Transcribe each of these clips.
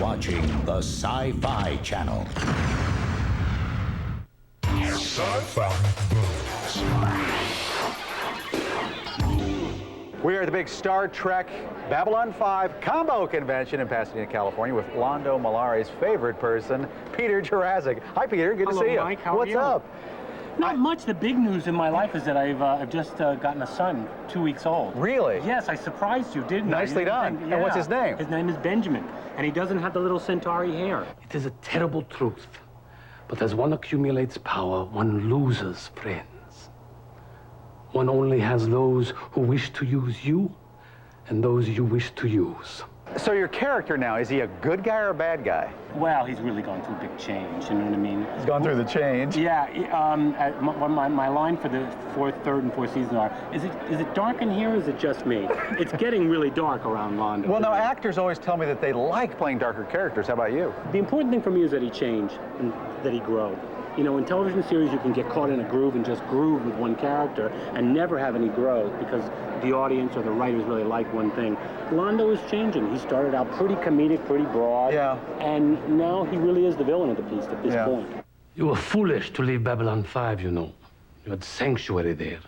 watching the Sci-Fi Channel. Sci-Fi Buzz. We are at the big Star Trek Babylon 5 combo convention in Pasadena, California, with Londo Malari's favorite person, Peter Jurasik. Hi, Peter. Good to see you. Mike. How What's are you? up? Not much. The big news in my life is that I've just gotten a son, 2 weeks old. Really? Yes, I surprised you, didn't I? Nicely done. Yeah. And what's his name? His name is Benjamin, and he doesn't have the little Centauri hair. It is a terrible truth, but as one accumulates power, one loses friends. One only has those who wish to use you, and those you wish to use. So your character now, is he a good guy or a bad guy? Well, he's really gone through a big change, you know what I mean? He's gone through the change. Yeah, my line for the third and fourth season are, is it dark in here or is it just me? It's getting really dark around Londo. Well, now, actors always tell me that they like playing darker characters. How about you? The important thing for me is that he change and that he grow. You know, in television series, you can get caught in a groove and just groove with one character and never have any growth because the audience or the writers really like one thing. Londo is changing. He started out pretty comedic, pretty broad. Yeah. And now he really is the villain of the piece at this point. You were foolish to leave Babylon 5, you know. You had sanctuary there.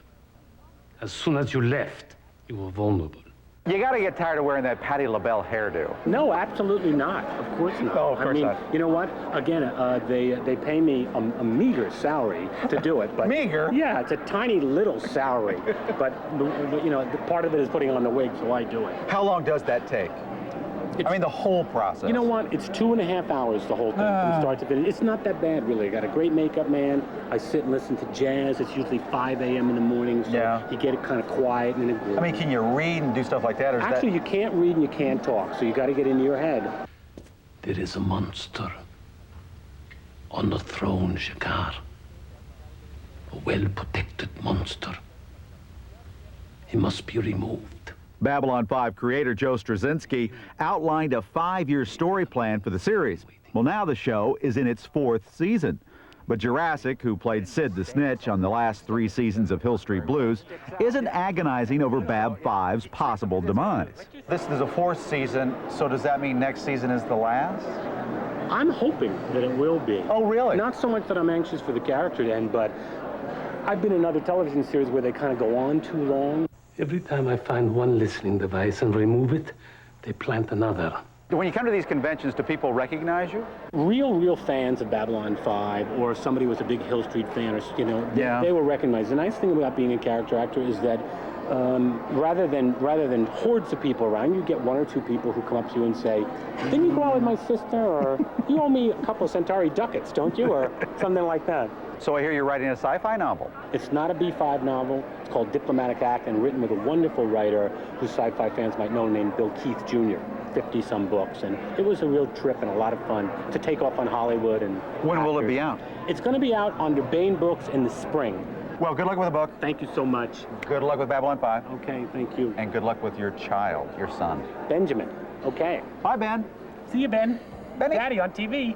As soon as you left, you were vulnerable. You got to get tired of wearing that Patti LaBelle hairdo. No, absolutely not. Of course not. No, of course not. You know what? Again, they pay me a meager salary to do it. But Meager? Yeah, it's a tiny little salary. But you know, part of it is putting on the wig, so I do it. How long does that take? I mean, the whole process. You know what? It's 2.5 hours, the whole thing, from start to finish. It's not that bad, really. I got a great makeup man. I sit and listen to jazz. It's usually 5 a.m. in the morning, so you get it kind of quiet. And I mean, can you read and do stuff like that? Or is actually, you can't read and you can't talk, so you got to get into your head. There is a monster on the throne, Shakar. A well-protected monster. He must be removed. Babylon 5 creator Joe Straczynski outlined a 5-year story plan for the series. Well, now the show is in its 4th season. But Jurasik, who played Sid the Snitch on the last 3 seasons of Hill Street Blues, isn't agonizing over Bab 5's possible demise. This is a 4th season, so does that mean next season is the last? I'm hoping that it will be. Oh, really? Not so much that I'm anxious for the character to end, but I've been in other television series where they kind of go on too long. Every time I find one listening device and remove it, they plant another. When you come to these conventions, do people recognize you? Real fans of Babylon 5, or somebody who was a big Hill Street fan, or, you know, they will recognize. The nice thing about being a character actor is that rather than hordes of people around, you get 1 or 2 people who come up to you and say, didn't you go out with my sister? Or you owe me a couple of Centauri ducats, don't you? Or something like that. So I hear you're writing a sci-fi novel. It's not a B5 novel. It's called Diplomatic Act and written with a wonderful writer who sci-fi fans might know named Bill Keith Jr. 50-some books. And it was a real trip and a lot of fun to take off on Hollywood. And when will it be out? It's going to be out under Bain Books in the spring. Well, good luck with the book. Thank you so much. Good luck with Babylon 5. Okay, thank you. And good luck with your child, your son. Benjamin. Okay. Bye, Ben. See you, Ben. Benny. Daddy on TV.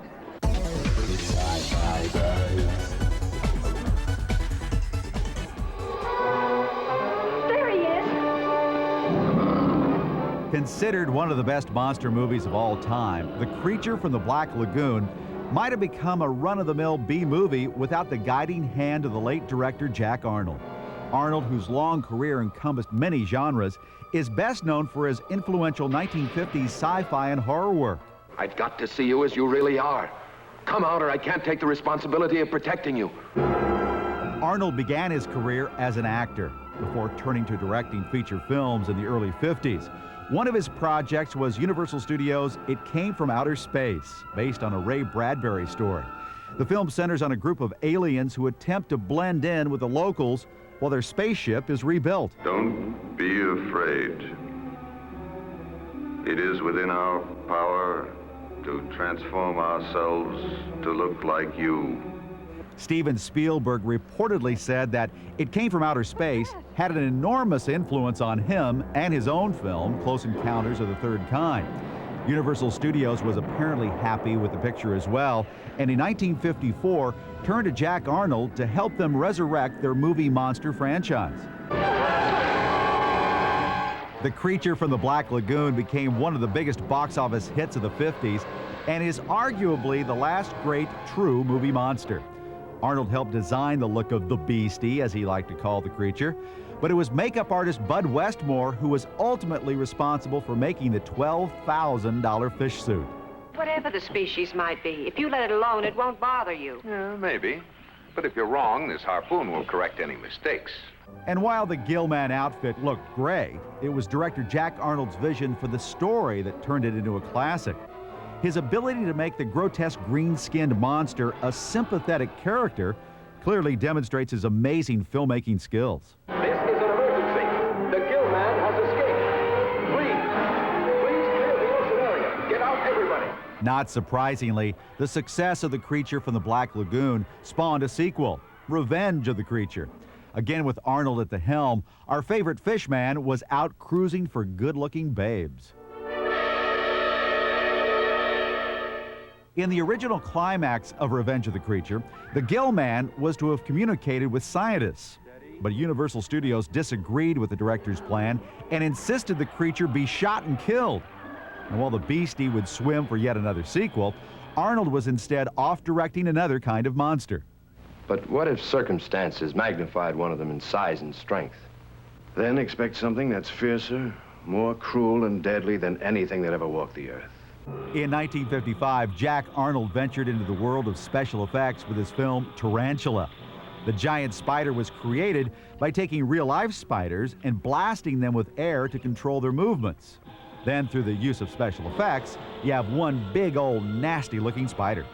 There he is. Considered one of the best monster movies of all time, The Creature from the Black Lagoon might have become a run-of-the-mill B-movie without the guiding hand of the late director Jack Arnold. Arnold, whose long career encompassed many genres, is best known for his influential 1950s sci-fi and horror work. I've got to see you as you really are. Come out or I can't take the responsibility of protecting you. Arnold began his career as an actor before turning to directing feature films in the early 50s. One of his projects was Universal Studios' It Came from Outer Space, based on a Ray Bradbury story. The film centers on a group of aliens who attempt to blend in with the locals while their spaceship is rebuilt. Don't be afraid. It is within our power to transform ourselves to look like you. Steven Spielberg reportedly said that It Came from Outer Space had an enormous influence on him and his own film, Close Encounters of the Third Kind. Universal Studios was apparently happy with the picture as well, and in 1954 turned to Jack Arnold to help them resurrect their movie monster franchise. The Creature from the Black Lagoon became one of the biggest box office hits of the 50s, and is arguably the last great true movie monster. Arnold helped design the look of the Beastie, as he liked to call the creature, but it was makeup artist Bud Westmore who was ultimately responsible for making the $12,000 fish suit. Whatever the species might be, if you let it alone, it won't bother you. Yeah, maybe. But if you're wrong, this harpoon will correct any mistakes. And while the Gillman outfit looked great, it was director Jack Arnold's vision for the story that turned it into a classic. His ability to make the grotesque green-skinned monster a sympathetic character clearly demonstrates his amazing filmmaking skills. This is an emergency. The Gillman has escaped. Please clear the ocean area. Get out, everybody. Not surprisingly, the success of the creature from the Black Lagoon spawned a sequel, Revenge of the Creature. Again, with Arnold at the helm, our favorite fish man was out cruising for good-looking babes. In the original climax of Revenge of the Creature, the Gill Man was to have communicated with scientists. But Universal Studios disagreed with the director's plan and insisted the creature be shot and killed. And while the Beastie would swim for yet another sequel, Arnold was instead off directing another kind of monster. But what if circumstances magnified one of them in size and strength? Then expect something that's fiercer, more cruel and deadly than anything that ever walked the earth. In 1955, Jack Arnold ventured into the world of special effects with his film Tarantula. The giant spider was created by taking real-life spiders and blasting them with air to control their movements. Then, through the use of special effects, you have one big old nasty-looking spider.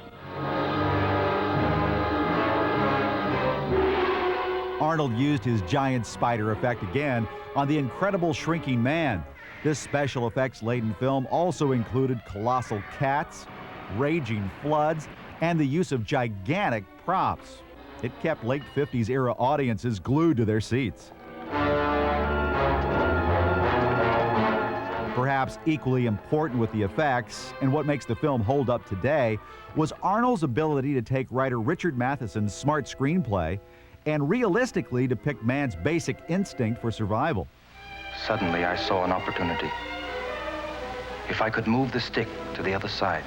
Arnold used his giant spider effect again on The Incredible Shrinking Man. This special effects-laden film also included colossal cats, raging floods, and the use of gigantic props. It kept late 50s era audiences glued to their seats. Perhaps equally important with the effects, and what makes the film hold up today, was Arnold's ability to take writer Richard Matheson's smart screenplay and realistically depict man's basic instinct for survival. Suddenly, I saw an opportunity. If I could move the stick to the other side.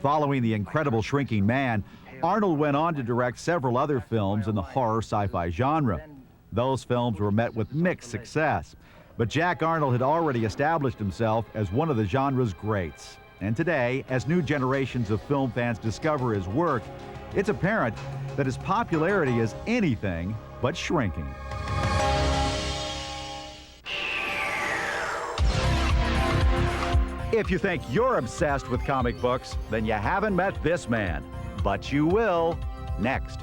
Following The Incredible Shrinking Man, Arnold went on to direct several other films in the horror sci-fi genre. Those films were met with mixed success, but Jack Arnold had already established himself as one of the genre's greats. And today, as new generations of film fans discover his work, it's apparent that his popularity is anything but shrinking. If you think you're obsessed with comic books, then you haven't met this man. But you will, next.